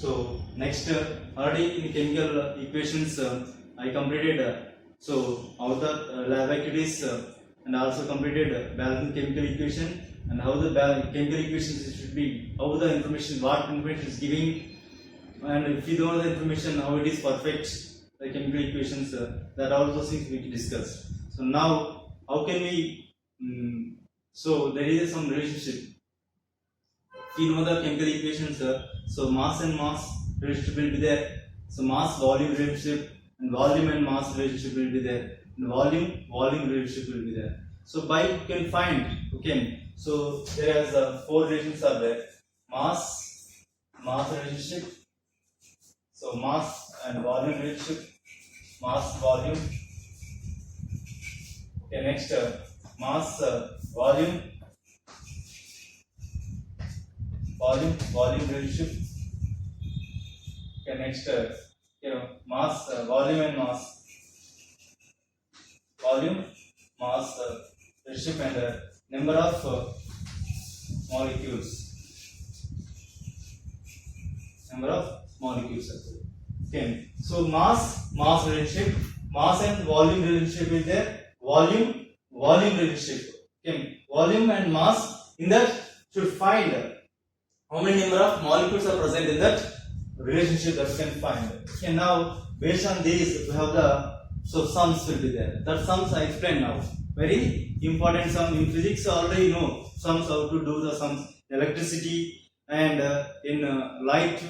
So next, already in chemical equations, I completed how the lab activities and also completed balancing chemical equation and how the chemical equations should be, how the information, what information is giving, and if you know the information, how it is perfect, the chemical equations, that all those things we can discuss. So now, how can we? So there is some relationship. If you know the chemical equations, so mass and mass relationship will be there. So mass volume relationship and volume and mass relationship will be there. And volume relationship will be there. So by you can find, okay. So there is four relations are there: mass relationship. So mass and volume relationship, mass volume. Okay, next mass volume relationship. Okay, next mass volume and mass relationship and number of molecules. Okay, so mass relationship, mass and volume relationship is there. Volume relationship. Okay, volume and mass, in that should find how many number of molecules are present in that relationship that we can find. Okay, now based on these we have the sums will be there. That sums I explain now. Very important sum in physics, already know sums, how to do the sums. Electricity and in light,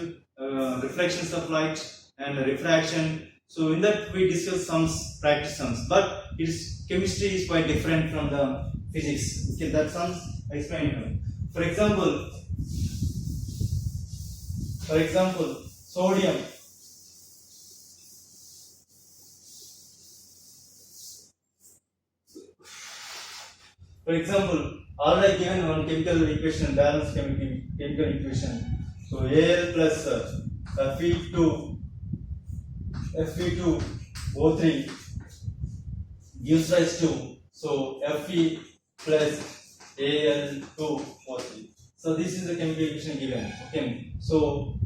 reflections of light and refraction. So in that we discuss sums, practice sums, but its chemistry is quite different from the physics. Okay, that sums I explain now. For example, sodium. For example, already given one chemical equation, balanced chemical equation. So Al plus Fe2O3 gives rise to Fe plus Al2O3. So this is the chemical equation given. Okay. So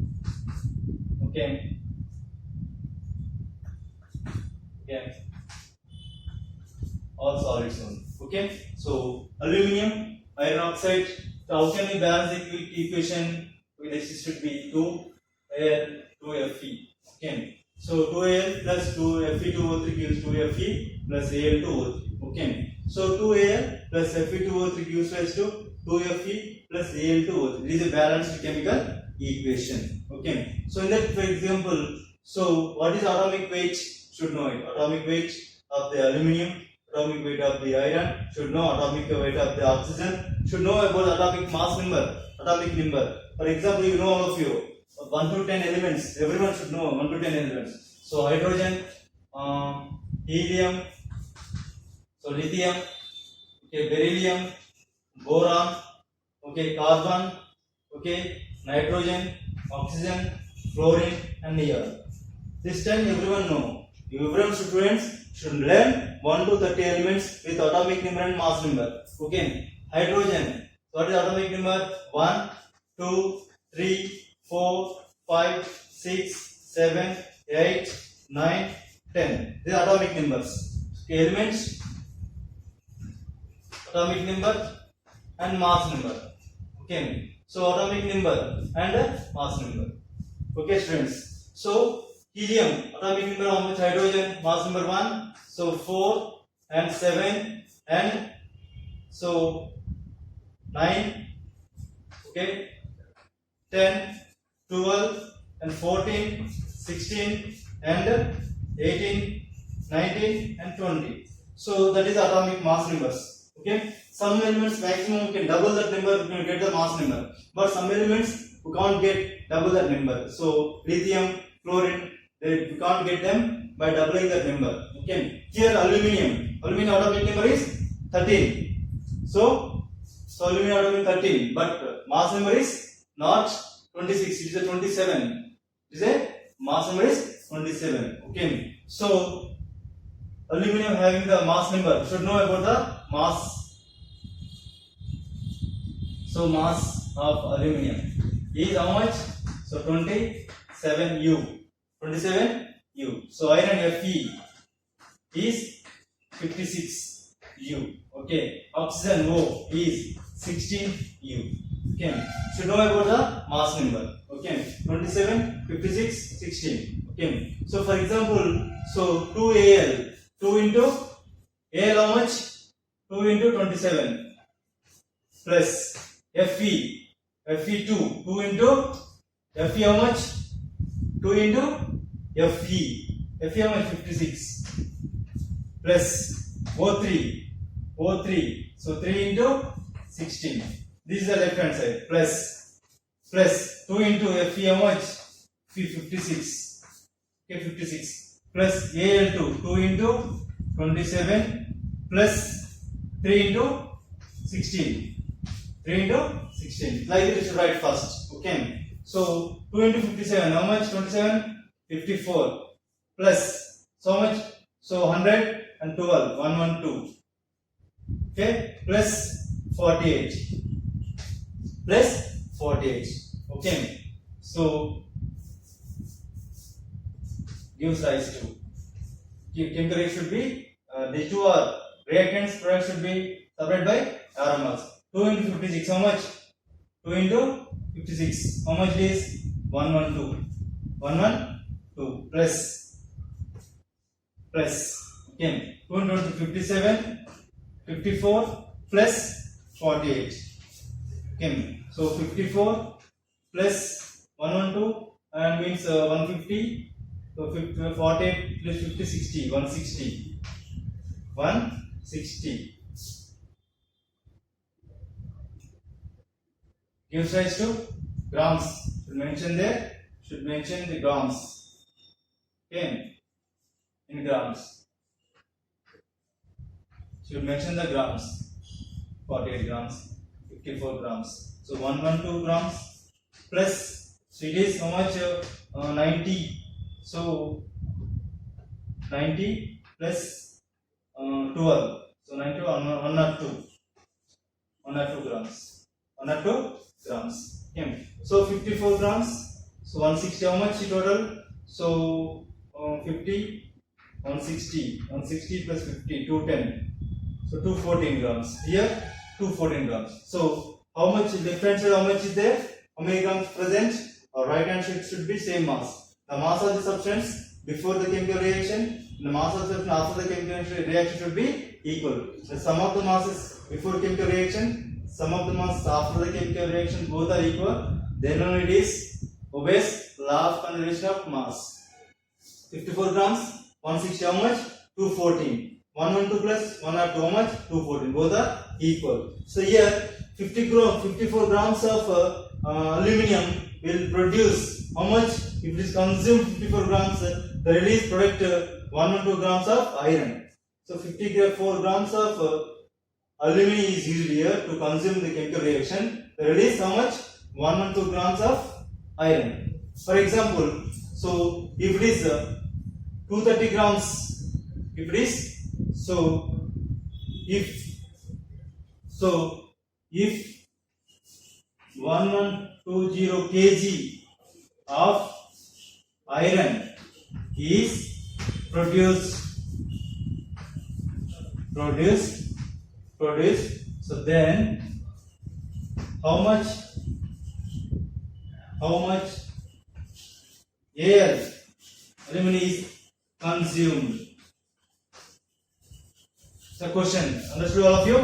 all solids only. Okay. So aluminium, iron oxide. So how can we balance the equation? This should be 2Al 2Fe. Okay. So 2Al plus 2Fe2O3 gives 2Fe plus Al2O3. Okay. So 2Al plus Fe2O3 gives rise to 2Fe plus Al2O3. This is a balanced chemical equation. Okay. So in that, for example, so what is atomic weight? Should know it. Atomic weight of the aluminium, atomic weight of the iron, should know atomic weight of the oxygen, should know about atomic mass number, atomic number. For example, you know, all of you, 1 to 10 elements, everyone should know 1 to 10 elements. So hydrogen, helium, so lithium, okay, beryllium, boron, okay, carbon, okay, nitrogen, oxygen, fluorine and neon. This 10 everyone know. Everyone students should learn 1 to 30 elements with atomic number and mass number. Okay, hydrogen. So what is atomic number? 1, 2, 3, 4, 5, 6, 7, 8, 9, 10. These are atomic numbers. Okay, elements, atomic number and mass number. Okay, so atomic number and mass number. Okay, students. So helium, atomic number how much? Hydrogen, mass number 1. So 4 and 7 and so 9. Okay, 10, 12 and 14, 16 and 18, 19 and 20. So that is atomic mass numbers. Okay, some elements maximum you can double that number, you can get the mass number, but some elements you can't get double that number. So lithium, fluorine, we can't get them by doubling that number. Okay, here aluminium atomic number is 13. So aluminium atomic 13, but mass number is not 26, it is a 27. It is a mass number is 27. Okay, so aluminium having the mass number, should know about the mass. So mass of aluminium is how much? So 20 27U. 27U. So iron Fe is 56U. Okay. Oxygen O is 16U. Okay. So know about the mass number. Okay. 27, 56, 16. Okay. So for example, so 2Al, 2 into Al how much? 2 into 27 plus Fe, Fe2, 2 into Fe how much? 2 into Fe, Fe how much? 56 plus O3, O3, so 3 into 16. This is the left hand side plus 2 into Fe how much? 56. Okay, 56 plus Al2, 2 into 27 plus 3 into 16. 3 into 16. Like it, you should write first. Okay. So 2 into 57, how much? 27, 54 plus so much? So 112, 112. Okay, plus 48. Plus 48. Okay. So gives rise to chemical reaction should be the two are reactants product should be separated by arrow marks. 2 into 56 how much? 2 into 56 how much is 112 112 plus okay 2 into 57 54 plus 48 okay so 54 plus 112 and means 150 so 48 plus 50 60 160 gives rise to grams. Should mention there. Should mention the grams. Okay, in grams. Should mention the grams. 48 grams, 54 grams. So 112 grams plus. So it is how much? 90. So 90 plus 12. So 90 102 grams. 102 grams. Okay. So 54 grams. So 160 how much total? So 50 160 plus 50 210. So 214 grams. Here 214 grams. So how much left hand side how much is there? How many grams present? Or right hand side should be same mass. The mass of the substance before the chemical reaction, the mass of the substance after the chemical reaction should be equal. The sum of the masses before chemical reaction, sum of the masses after the chemical reaction both are equal. Then only it is obeys law of conservation of mass. 54 grams, 160 how much? 214. 112 plus 102 how much? 214. Both are equal. So here 54 grams of aluminium will produce how much? If it is consumed 54 grams, the released product 112 grams of iron. So 54 grams of aluminum is used here to consume the chemical reaction. The release how much? 112 grams of iron. For example, so if it is 230 grams, if it is if 1120 kg of iron is produced, so then how much air aluminum is consumed? The question, understood all of you?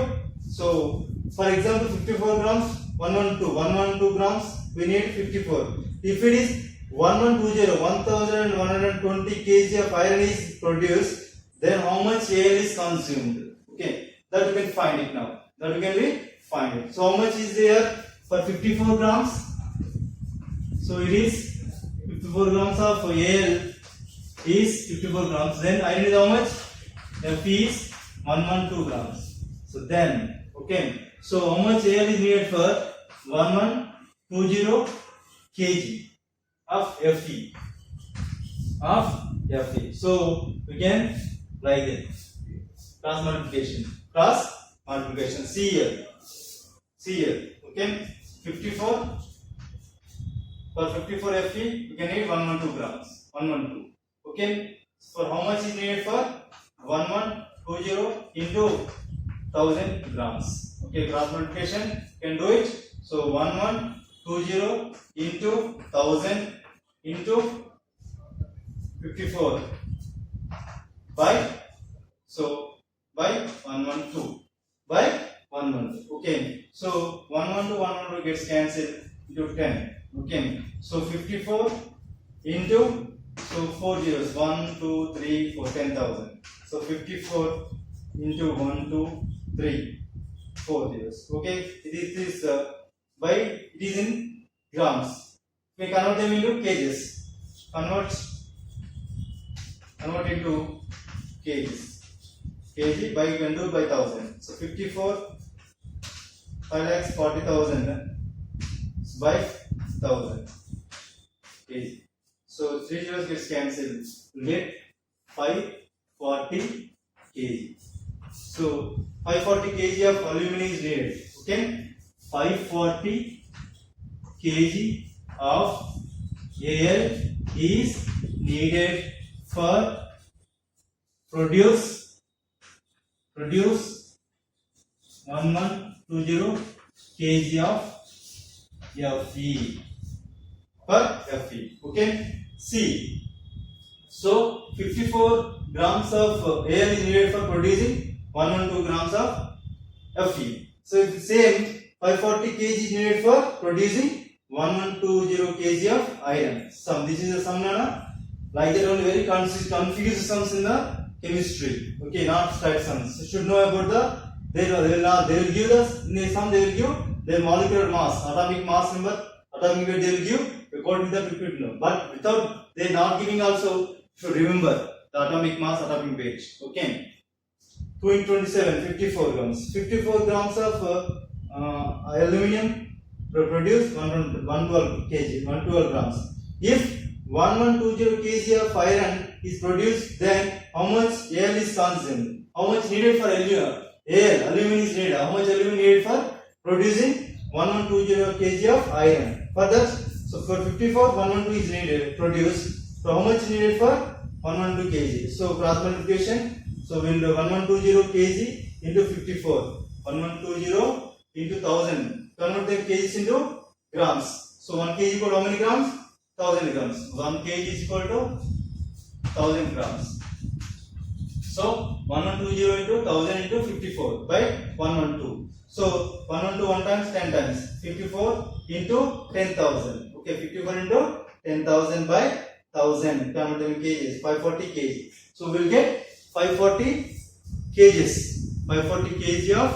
So for example 54 grams 112 grams we need 54. If it is 1120 kg of iron is produced, then how much air is consumed? Okay, that we can find it now. So how much is there for 54 grams? So it is 54 grams of air is 54 grams. Then iron is how much? Fe is 112 grams. So then, okay. So how much air is needed for 1120 kg of Fe? So we can like it. Cross multiplication. See here. Okay. 54 For 54 Fe, you can need 112 grams. 112. Okay. For how much is needed for 1120 into 1000 grams. Okay, cross multiplication can do it. So 1120 into 1000 into 54 by by 112 by 112. Okay, so 112 gets cancelled into 10. Okay, so 54 into, so 4 zeros, 1 2 3 4, 10,000. So 54 into 1 2 3 4 zeros. Okay, it is by, it is in grams. We convert them into kgs. Convert into kgs. Kg by, you can do by 1000. So 54 5,40,000 by 1000 kg. So 3 zeros gets cancelled. You get 540 kg. So 540 kg of aluminum is needed. Okay, 540 kg of Al is needed for produce 1120 kg of Fe per Fe. Okay, C. So 54 grams of Al is needed for producing 112 grams of Fe. So it's the same, 540 kg is needed for producing 1120 kg of iron. Sum. This is the sum, Nana. Like that only very confused sums in the chemistry. Okay, not straight sums. You should know about the, they will give us in the sum, they will give their molecular mass, atomic mass number, atomic weight they will give according to the prepared number. But without they not giving also, you should remember the atomic mass, atomic weight. Okay. 2 into 27, 54 grams. 54 grams of aluminum produce 112 kg, 112 grams. If 1120 kg of iron is produced, then how much Al is consumed? How much needed for aluminum? Aluminum is needed. How much aluminum needed for producing 1120 kg of iron? For that, so for 54, 112 is needed, produced. So how much needed for 112 kg? So cross multiplication. So we will do 1120 kg into 54. 1120 into 1000. Convert the kgs into grams. So 1 kg equal to how many grams? 1000 grams. 1 kg is equal to 1000 grams. So 1120 into 1000 into 54 by 112. So 112 1 times 10 times. 54 into 10,000. Okay, 54 into 10,000 by 1000. Convert them in kgs. 540 kg. So we will get 540 kgs. 540 kg of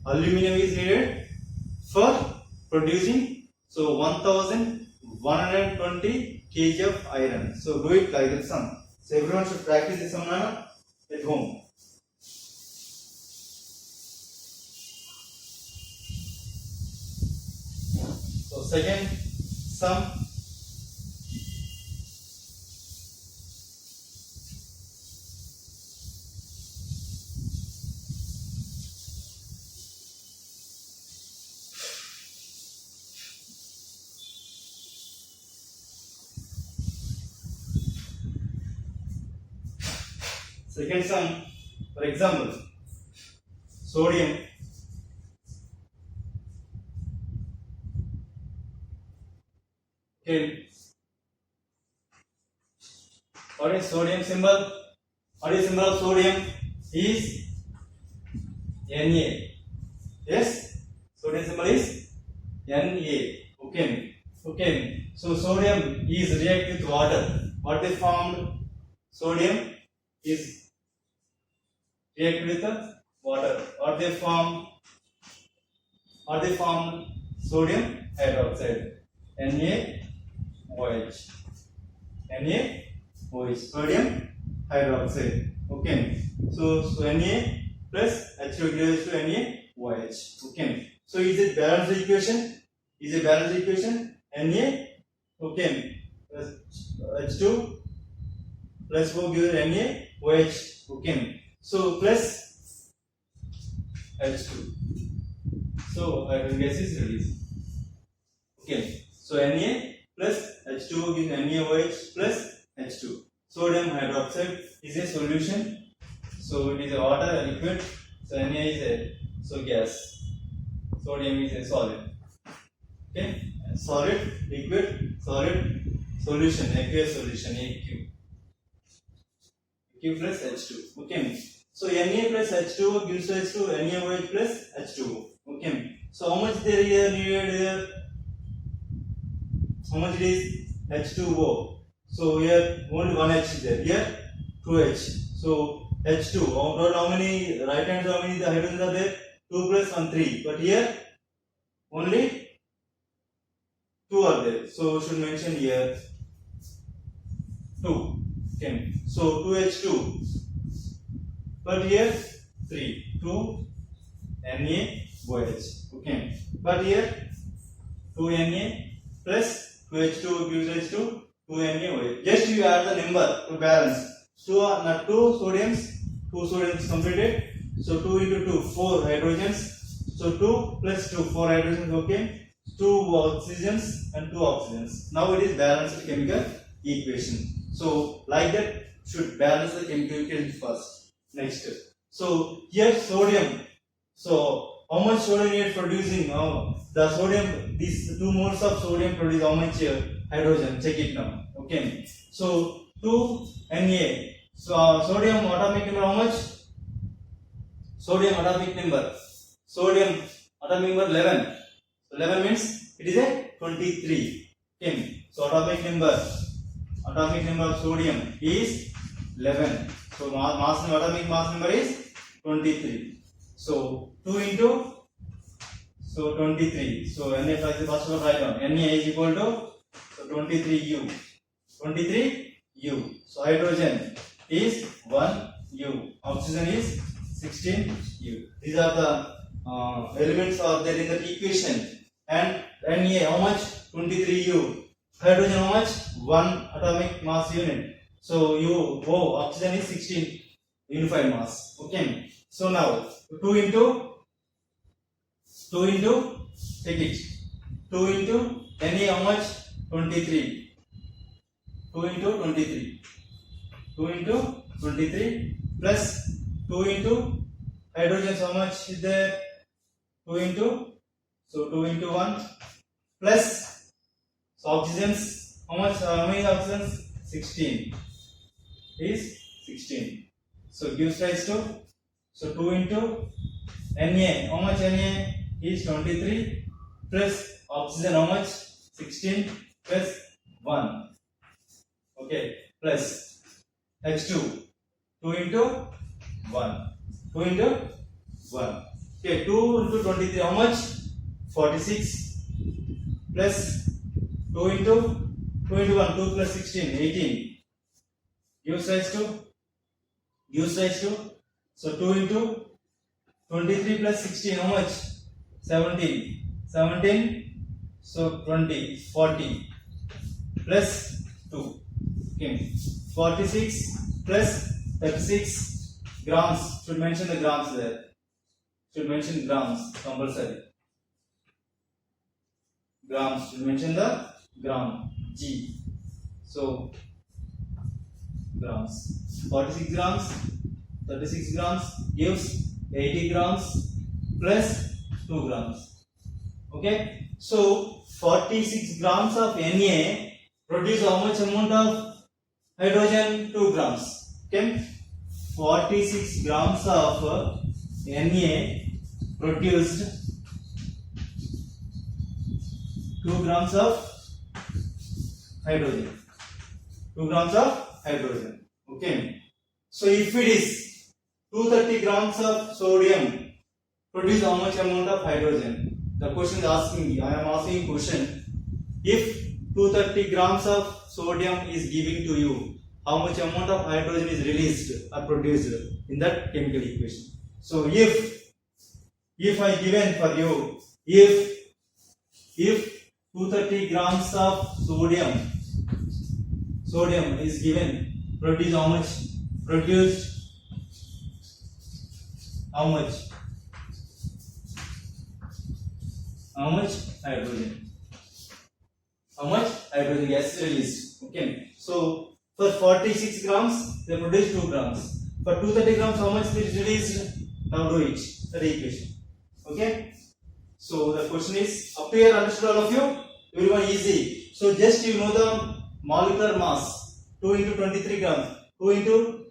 aluminum is needed for producing, so 1120 kg of iron. So do it like that sum. So everyone should practice this sum at home. So second sum. Second sum, for example, sodium. Okay. What is sodium symbol? What is symbol of sodium? Is Na. Yes. Sodium symbol is Na. Okay. Okay. So sodium is react with water. What they formed? Sodium is react with the water, or they form sodium hydroxide, NaOH. Sodium hydroxide. Okay, so Na plus H2 gives to NaOH. Okay, so is it balanced equation? Na, okay, plus H2 plus 4 gives NaOH. Okay, so plus H2. So hydrogen gas is released. Okay, so Na plus H2O gives NaOH plus H2. Sodium hydroxide is a solution. So it is a water, a liquid. So Na is a gas. Sodium is a solid. Okay, solid, liquid, solid, solution, aqueous solution, AQ. Q plus H2. Okay. So Na plus H2O gives rise to NaOH plus H2O. Okay. So how much there is needed here? How much it is? H2O. So here only one H is there. Here 2H. So H2. How many right hands? How many the hydrogens are there? 2 plus 1 3. But here only 2 are there. So should mention here 2. Okay. So 2H2. But here 3. 2 NaOH. Okay. But here 2 Na plus 2H2 gives rise to 2 NaOH. Just you add the number to balance. So not 2 sodiums completed. So 2 into 2, 4 hydrogens. So 2 plus 2, 4 hydrogens. Okay. 2 oxygens and 2 oxygens. Now it is balanced chemical equation. So like that should balance the chemical equation first. Next. So here sodium. So how much sodium is producing? The sodium, these 2 moles of sodium produce how much hydrogen? Check it now. Okay. So 2 Na. So sodium atomic number how much? Sodium atomic number. Sodium atomic number 11. So 11 means it is a 23. Okay. So atomic number of sodium is 11. So atomic mass number is 23. So 2 into 23. So Na first of all write down. Na is equal to 23U. 23U. So hydrogen is 1U. Oxygen is 16U. These are the elements are there in the equation. And Na how much? 23U. Hydrogen how much? 1 atomic mass unit. So oxygen is 16 unified mass. Okay. So now 2 into take it. 2 into Na how much? 23. 2 into 23. 2 into 23 plus 2 into hydrogen how much is there? 2 into 1 plus oxygens how much? How many oxygens? 16 is 16. So gives rise to 2 into Na. How much Na is 23 plus oxygen how much? 16 plus 1. Okay. Plus H2. 2 into 1. 2 into 1. Okay. 2 into 23 how much? 46 plus 2 into 1. 2 plus 16. 18. Gives rise to so 2 into 23 plus 16 how much? 17. 17. So 20 is 40 plus 2. Okay. 46 plus 36 grams. Should mention the grams there. Should mention grams compulsory. Grams. Should mention the gram. G. So grams. 46 grams. 36 grams gives 80 grams plus 2 grams. Okay. So 46 grams of Na produce how much amount of hydrogen? 2 grams. Okay. 46 grams of Na produced 2 grams of hydrogen. 2 grams of hydrogen. Okay. So if it is 230 grams of sodium produce how much amount of hydrogen? The question is asking me. I am asking question. If 230 grams of sodium is given to you, how much amount of hydrogen is released or produced in that chemical equation? So if I given for you, if 230 grams of sodium is given, produce how much? Produced how much? How much hydrogen? how much hydrogen gas is released. Okay, so for 46 grams they produce 2 grams. For 230 grams how much is released? Now do it, the equation. Okay, so the question is up here, understood all of you? Everyone easy. So just you know the molecular mass 2 into 23 grams, 2 into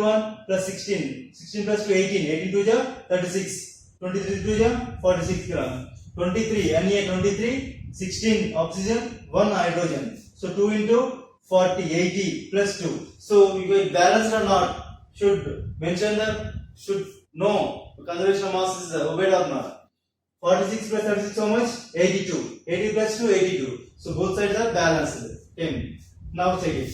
1 plus 16, 16 plus 2 18, 18 to the 36, 23 to the 46 grams, 23 Na23, 16 oxygen, 1 hydrogen. So 2 into 40, 80 plus 2. So you will balance or not? Should mention that, should know conservation of mass is obeyed or not. 46 plus 36 how much? 82. 80 plus 2 82. So both sides are balanced. Okay. Now check it.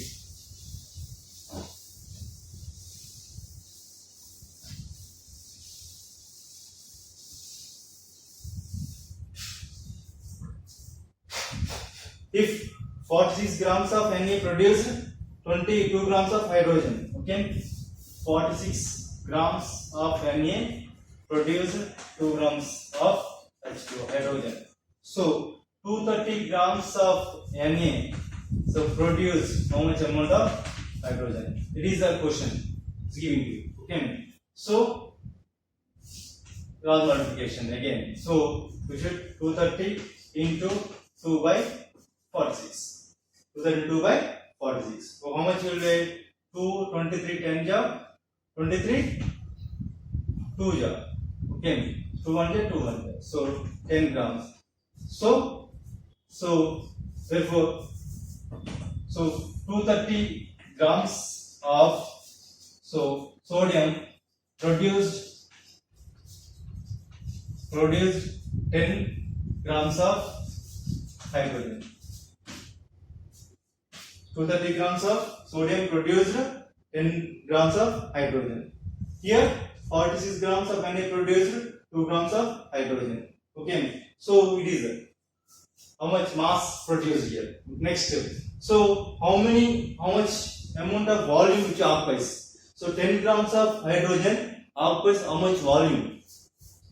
If 46 grams of Na produce 22 grams of hydrogen. Okay. 46 grams of Na produce 2 grams of H2 hydrogen. So 230 grams of Na so produce how much amount of hydrogen? It is a question it's giving you. Okay. So cross multiplication again. So we should 230 into 2 by 46. 232 by 46. So how much will be? 2 23 10 ja 23 2 ja. Okay. 200. So 10 grams. So therefore 230 grams of sodium produced 10 grams of hydrogen. 230 grams of sodium produced 10 grams of hydrogen. Here 46 grams of Na produced 2 grams of hydrogen. Okay, so it is how much mass produced here. Next step. So how much amount of volume which occupies? So 10 grams of hydrogen occupies how much volume?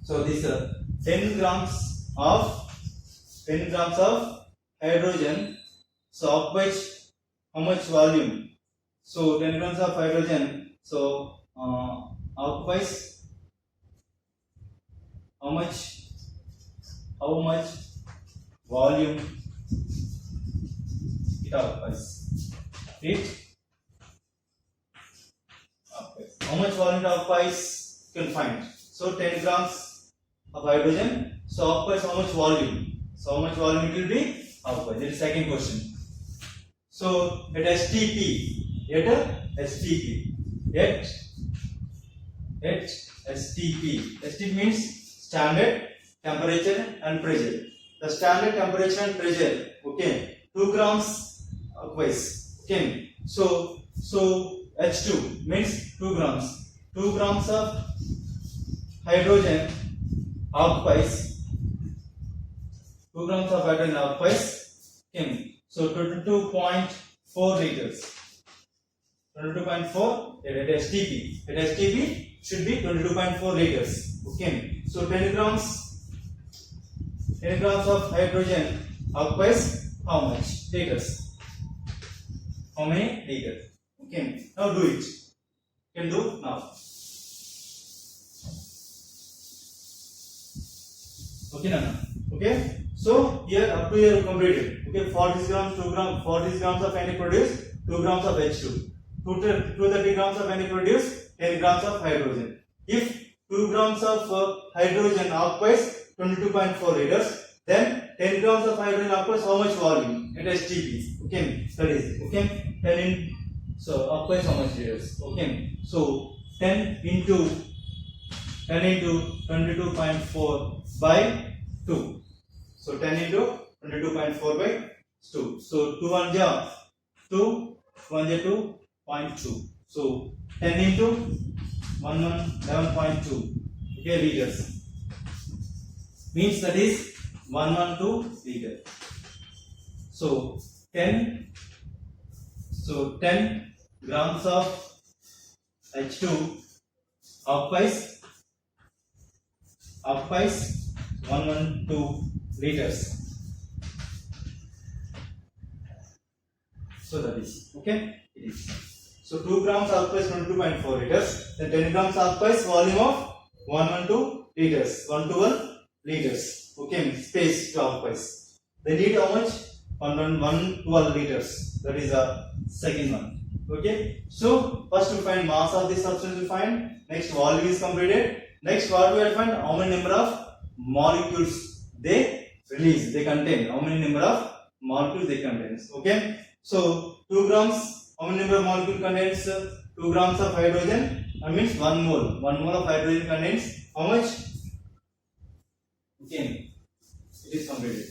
So this 10 grams of hydrogen so occupies how much volume? So 10 grams of hydrogen so occupies how much volume it occupies? How much volume it occupies? You can find. So 10 grams of hydrogen so occupies how much volume? So how much volume it will be occupied? That is second question. So at STP, STP means standard temperature and pressure. The standard temperature and pressure, okay, 2 grams occupies. Okay, so H2 means 2 grams. 2 grams of hydrogen occupies 2 grams of hydrogen occupies. Okay, so 22.4 liters. 22.4 at STP. At STP should be 22.4 liters. Okay, so 10 grams of hydrogen occupies how much liters? How many liters? Okay, now do it. You can do now. Okay, Nana. Okay, so here up to here completed. Okay, 40 grams, 2 grams, 40 grams of Na produce 2 grams of H2. 230 grams of Na produce 10 grams of hydrogen. If 2 grams of hydrogen occupies 22.4 liters, then 10 grams of hydrogen occupies how much volume? At STP. Okay, that is okay. 10 in so occupies how much liters? Okay, so 10 into 22.4 by 2. So 10 into 22.4 by 2. So 2 1 ja 2, 1 ja 2.2. So 10 into 11.2. Okay, liters. Means that is 112 liter. So 10 grams of H2 occupies 112 liters. So that is okay. It is. So 2 grams occupies 22.4 liters. Then 10 grams occupies volume of 112 liters. 112 liters. Okay, space to occupies. They need how much? 112 liters. That is the second one. Okay. So first we find mass of the substance. We find. Next volume is completed. Next what we will find? How many number of molecules they release? They contain. How many number of molecules they contains? Okay. So 2 grams. How many number of molecule contains? 2 grams of hydrogen. That means 1 mole. 1 mole of hydrogen contains how much? Okay. It is completed.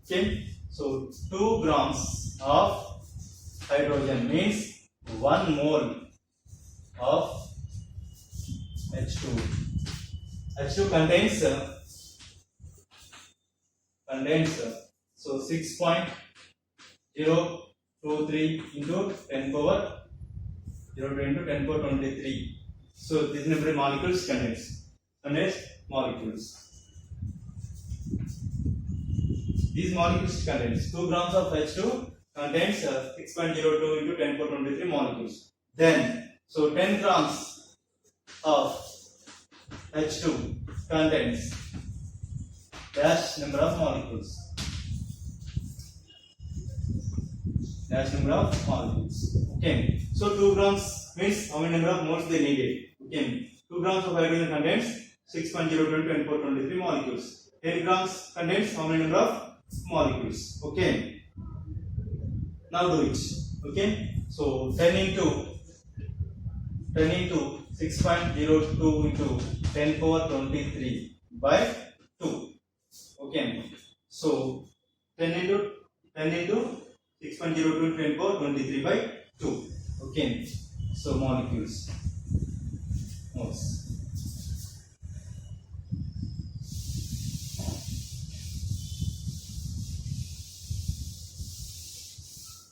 Okay, so 2 grams of hydrogen means 1 mole of H2. H2 contains so 6.023 into 10 power 0 into 10 power 23. So this number of molecules contains molecules. These molecules contains 2 grams of H2 contains 6.02 into 10 power 23 molecules. Then, so 10 grams of H2 contains dash number of molecules. Dash number of molecules. Okay. So 2 grams means how many number of moles they needed. Okay. 2 grams of hydrogen contains 6.02 into 10 power 23 molecules. 10 grams contains how many number of molecules. Okay, now do it. Okay, so 10 into 6.02 into 10 power 23 by 2. Okay, so 10 into 6.02 into 10 power 23 by 2. Okay, so molecules.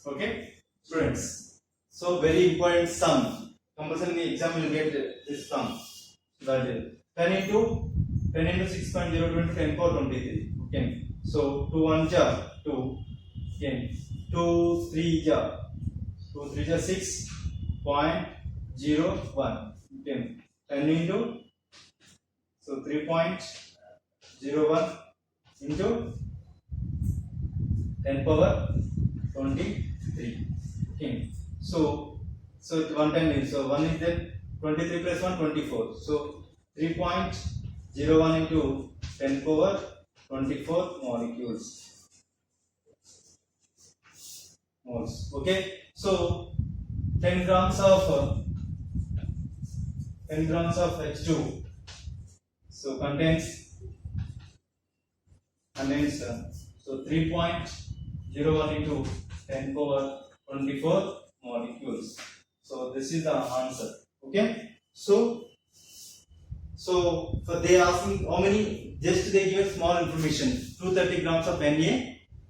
Okay, students. So very important sum. Compulsory exam will get this sum. That is 10 into 6.02 into 10 power 23. Okay. So 2 1 ja 2. Okay. 2 3 ja 6.01. Okay. 10 into so 3.01 into 10 power 23. Okay, so one time is so 1 is then 23 plus 1 24. So 3.01 into 10 power 24 molecules. Moles. Okay, so 10 grams of H2 so contains so 3.01 into 10 power 24 molecules. So this is the answer. Okay. So for they asking how many, just they give small information. 230 grams of Na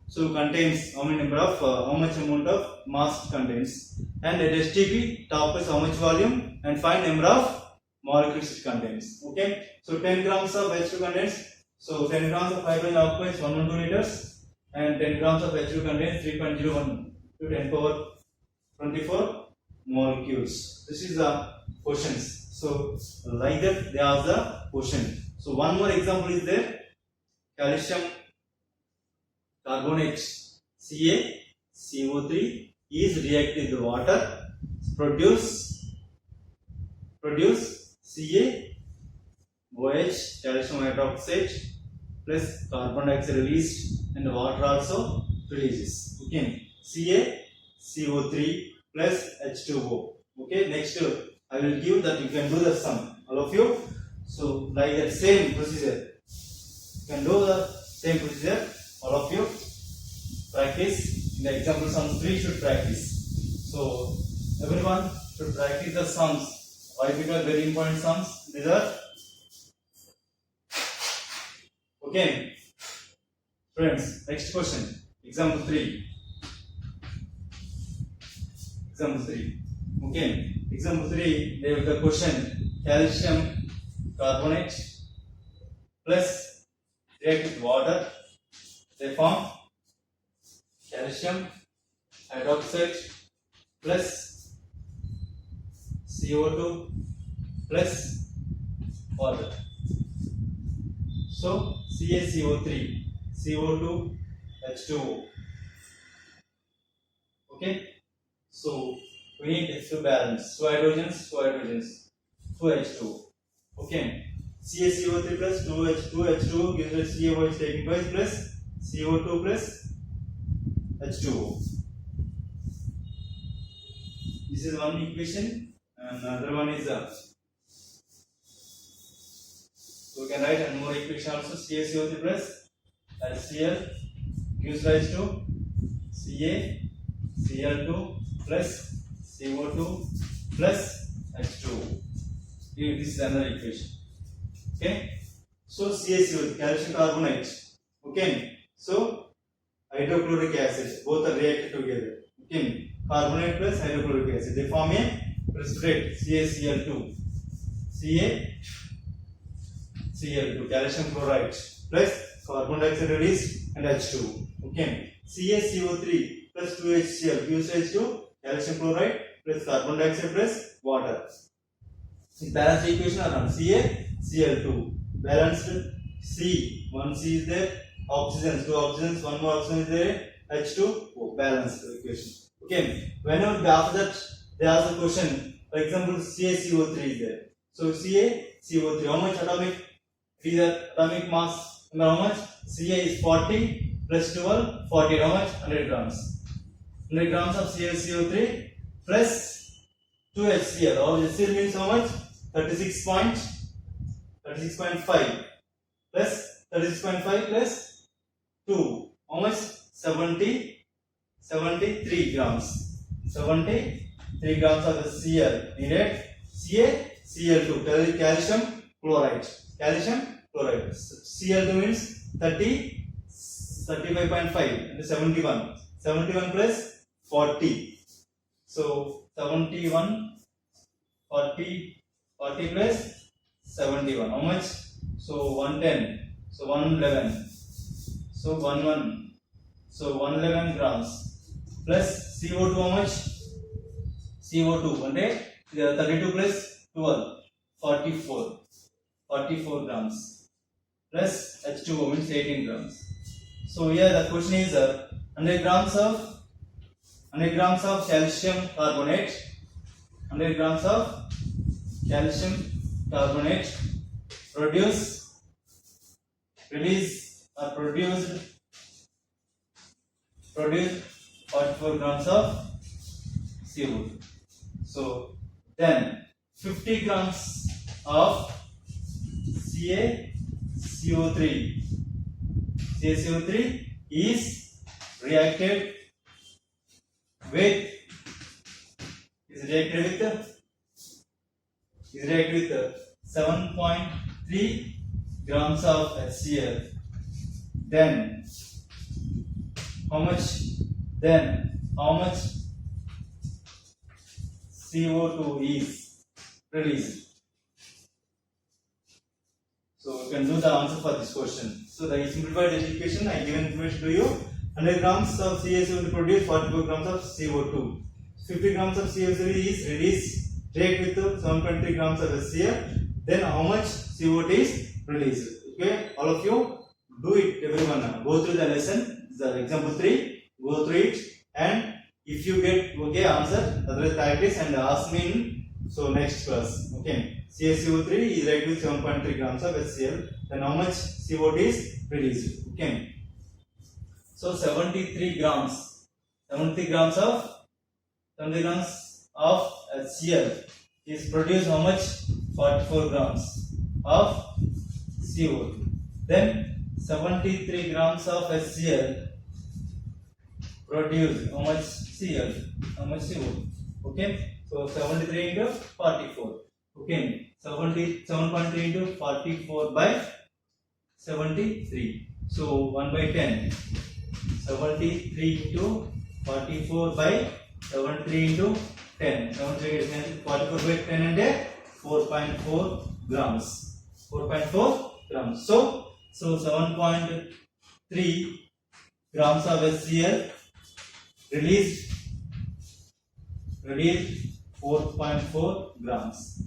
so contains how many number of how much amount of mass contains, and at STP top is how much volume and find number of molecules it contains. Okay. So 10 grams of H2 contains, so 10 grams of hydrogen occupies 112 liters. And 10 grams of H2 contains 3.01 to 10 power 24 molecules. This is the questions. So like that they ask the question. So one more example is there. Calcium carbonate CaCO3 is reacted with water, produce CaOH, calcium hydroxide plus carbon dioxide released and water also releases. Okay, CaCO3 plus H2O. Okay, next I will give that you can do the sum, all of you. So like that same procedure, you can do the same procedure, all of you. Practice in the example sum 3 should practice. So everyone should practice the sums. Why? Because very important sums. These are okay. Friends, next question. Example 3. Example 3. Okay. Example 3, they have the question calcium carbonate plus react with water. They form calcium hydroxide plus CO2 plus water. So CaCO3, CO2, H2O. Okay. So we need to balance two hydrogens, two H2O. Okay. CaCO3 plus 2H2O gives us CaO is taking twice plus CO2 plus H2O. This is one equation, and another one is so we can write one more equation also. CaCO3 plus HCl gives rise to CaCl2 plus CO2 plus H2O. This is another equation. Okay. So CaCO3, calcium carbonate. Okay. So hydrochloric acid, both are reacted together. Okay. Carbonate plus hydrochloric acid, they form a precipitate CaCl2. CaCl2, calcium chloride plus carbon dioxide released and H2O. Okay. CaCO3 plus 2HCl gives rise to calcium chloride plus carbon dioxide plus water. In balanced equation around CaCl2 balanced C, one C is there, oxygens, two oxygens, one more oxygen is there, H2O, balanced equation. Okay, whenever after that they ask a question, for example CaCO3 is there. So CaCO3, how much atomic, it is atomic mass, remember how much? Ca is 40 plus 12, 40, how much? 100 grams. 100 grams of CaCO3 plus 2 HCl. HCl means how much? 36.5 plus 36.5 plus 2. How much? 73 grams. 73 grams of Cl needed. CaCl2, calcium chloride. Calcium chloride. Cl2 means 35.5 and 71. 71 plus 40. So 71, 40 plus 71. How much? So 110. So 111. So 11. So 111 grams plus CO2 how much? CO2 అంటే 32 plus 12, 44 grams plus H2O means 18 grams. So here the question is 100 grams of calcium carbonate, 100 grams of calcium carbonate produced 44 grams of CO2. So then 50 grams of CaCO3 is reacted with 7.3 grams of HCl. Then how much CO2 is released? So you can do the answer for this question. So the simplified equation I given information to you. 100 grams of CaCO2 produce 44 grams of CO2. 50 grams of CO3 is released react with 7.3 grams of HCl. Then how much CO2 is released? Okay, all of you do it, everyone. Go through the lesson, the example 3, go through it, and if you get okay answer, otherwise practice and ask me in next class. Okay, CaCO3 is react with 7.3 grams of HCl. Then how much CO2 is released? Okay, so 73 grams of HCl is produced how much? 44 grams of CO2. Then 73 grams of HCl produce how much Cl? How much CO2? Okay, so 73 into 44. Okay, 7.3 into 44 by 73. So 1 by 10. 73 into 44 by 73 into 10. 7 3 10. 44 by 10 and 4.4 grams. 4.4 grams. So 7.3 grams of HCl released 4.4 grams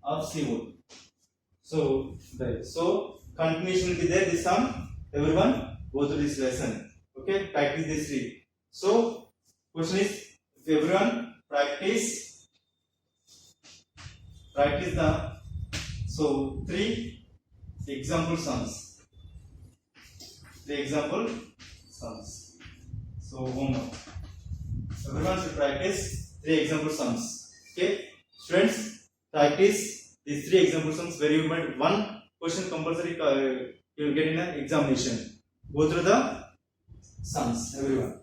of CO2. So continuation will be there. This sum, everyone go through this lesson. Okay, practice this three. So question is, if everyone practice the three example sums. So homework. Everyone should practice three example sums. Okay, students, practice these three example sums. Very important. One question compulsory you will get in an examination. Go through the sums, everyone.